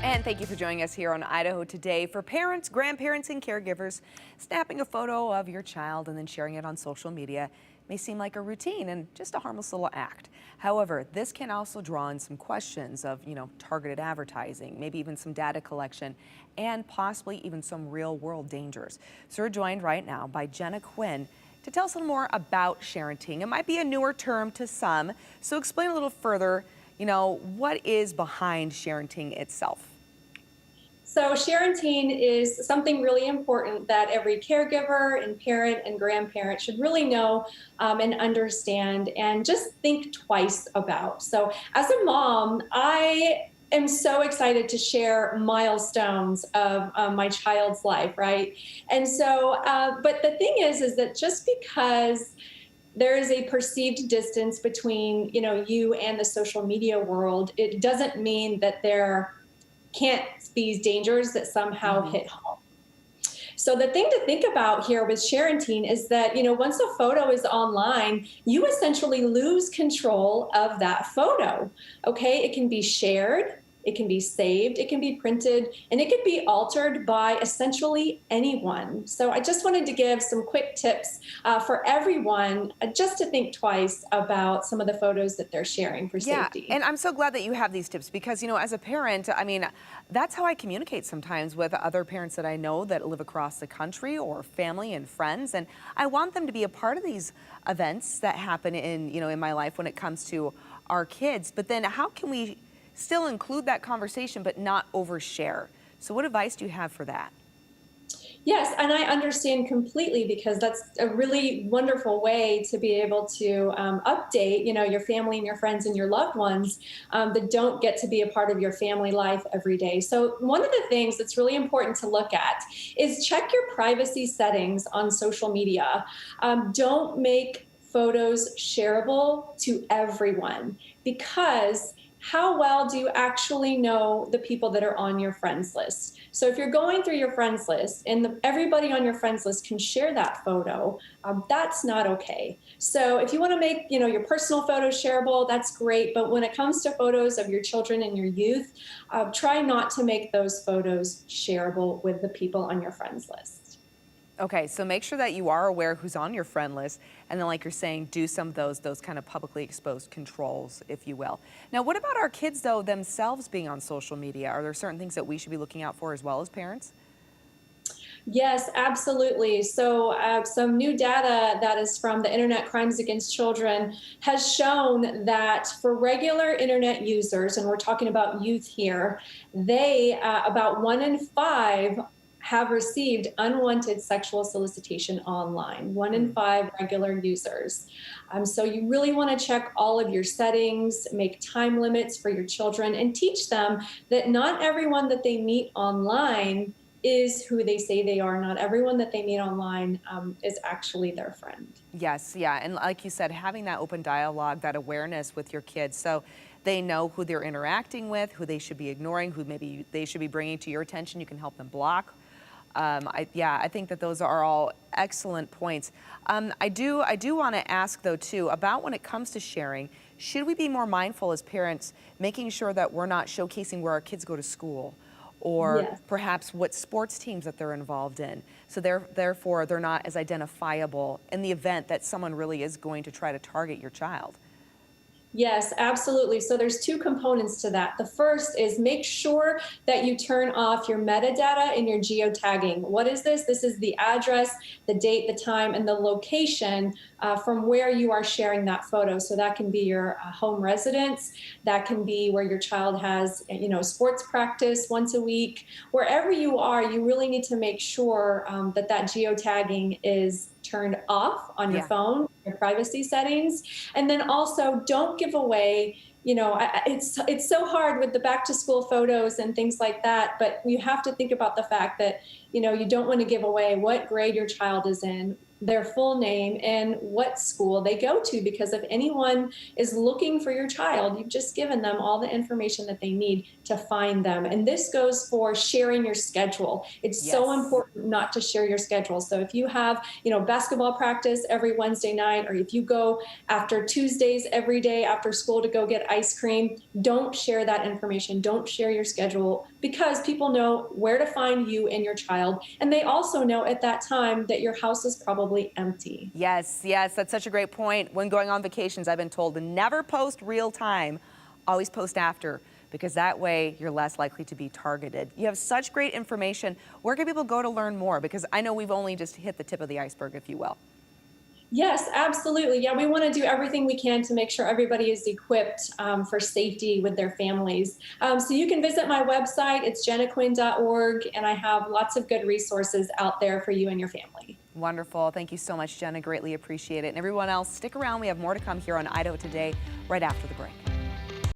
And thank you for joining us here on Idaho Today. For parents, grandparents, and caregivers, snapping a photo of your child and then sharing it on social media may seem like a routine and just a harmless little act. However, this can also draw in some questions of, targeted advertising, maybe even some data collection, and possibly even some real-world dangers. So we're joined right now by Jenna Quinn to tell us a little more about sharenting. It might be a newer term to some, so explain a little further, what is behind sharenting itself? So sharenting is something really important that every caregiver and parent and grandparent should really know and understand and just think twice about. So as a mom, I am so excited to share milestones of my child's life, right? And so, but the thing is that just because there is a perceived distance between you and the social media world, it doesn't mean that there can't be dangers that somehow Hmm. hit home. So the thing to think about here with sharenting is that, once a photo is online, you essentially lose control of that photo. Okay, it can be shared, it can be saved, it can be printed, and it can be altered by essentially anyone. So I just wanted to give some quick tips for everyone just to think twice about some of the photos that they're sharing for Yeah, safety. and I'm so glad that you have these tips because, as a parent, that's how I communicate sometimes with other parents that I know that live across the country or family and friends. And I want them to be a part of these events that happen in my life when it comes to our kids. But then how can we still include that conversation but not overshare? So what advice do you have for that? Yes, and I understand completely because that's a really wonderful way to be able to update, your family and your friends and your loved ones that don't get to be a part of your family life every day. So one of the things that's really important to look at is check your privacy settings on social media. Don't make photos shareable to everyone because how well do you actually know the people that are on your friends list? So if you're going through your friends list and everybody on your friends list can share that photo, that's not okay. So if you want to make your personal photos shareable, that's great. But when it comes to photos of your children and your youth, try not to make those photos shareable with the people on your friends list. Okay, so make sure that you are aware who's on your friend list, and then, like you're saying, do some of those kind of publicly exposed controls, if you will. Now, what about our kids, though, themselves being on social media? Are there certain things that we should be looking out for as well as parents? Yes, absolutely. So, some new data that is from the Internet Crimes Against Children has shown that for regular internet users, and we're talking about youth here, they about 1 in 5 have received unwanted sexual solicitation online. One in Hmm. five regular users. So, you really want to check all of your settings, make time limits for your children, and teach them that not everyone that they meet online is who they say they are. Not everyone that they meet online is actually their friend. Yes, yeah, and like you said, having that open dialogue, that awareness with your kids, so they know who they're interacting with, who they should be ignoring, who maybe they should be bringing to your attention. You can help them block. I think that those are all excellent points. I do want to ask though too about when it comes to sharing. Should we be more mindful as parents, making sure that we're not showcasing where our kids go to school, or Yes. perhaps what sports teams that they're involved in? So therefore, they're not as identifiable in the event that someone really is going to try to target your child. Yes, absolutely. So there's two components to that. The first is make sure that you turn off your metadata and your geotagging. What is this? This is the address, the date, the time, and the location from where you are sharing that photo. So that can be your home residence. That can be where your child has, sports practice once a week. Wherever you are, you really need to make sure that that geotagging is turned off on your Yeah. phone, your privacy settings. And then also don't give away, it's so hard with the back to school photos and things like that, but you have to think about the fact that, you don't want to give away what grade your child is in, their full name, and what school they go to, because if anyone is looking for your child, you've just given them all the information that they need to find them. And this goes for sharing your schedule. It's so Yes. important not to share your schedule. So if you have, basketball practice every Wednesday night, or if you go after Tuesdays every day after school to go get ice cream, don't share that information. Don't share your schedule, because people know where to find you and your child. And they also know at that time that your house is probably empty. Yes, yes, that's such a great point. When going on vacations, I've been told to never post real time, always post after, because that way you're less likely to be targeted. You have such great information. Where can people go to learn more? Because I know we've only just hit the tip of the iceberg, if you will. Yes, absolutely. Yeah, we want to do everything we can to make sure everybody is equipped for safety with their families. So you can visit my website. It's jennaquinn.org, and I have lots of good resources out there for you and your family. Wonderful. Thank you so much, Jenna. Greatly appreciate it. And everyone else, stick around. We have more to come here on Idaho Today right after the break.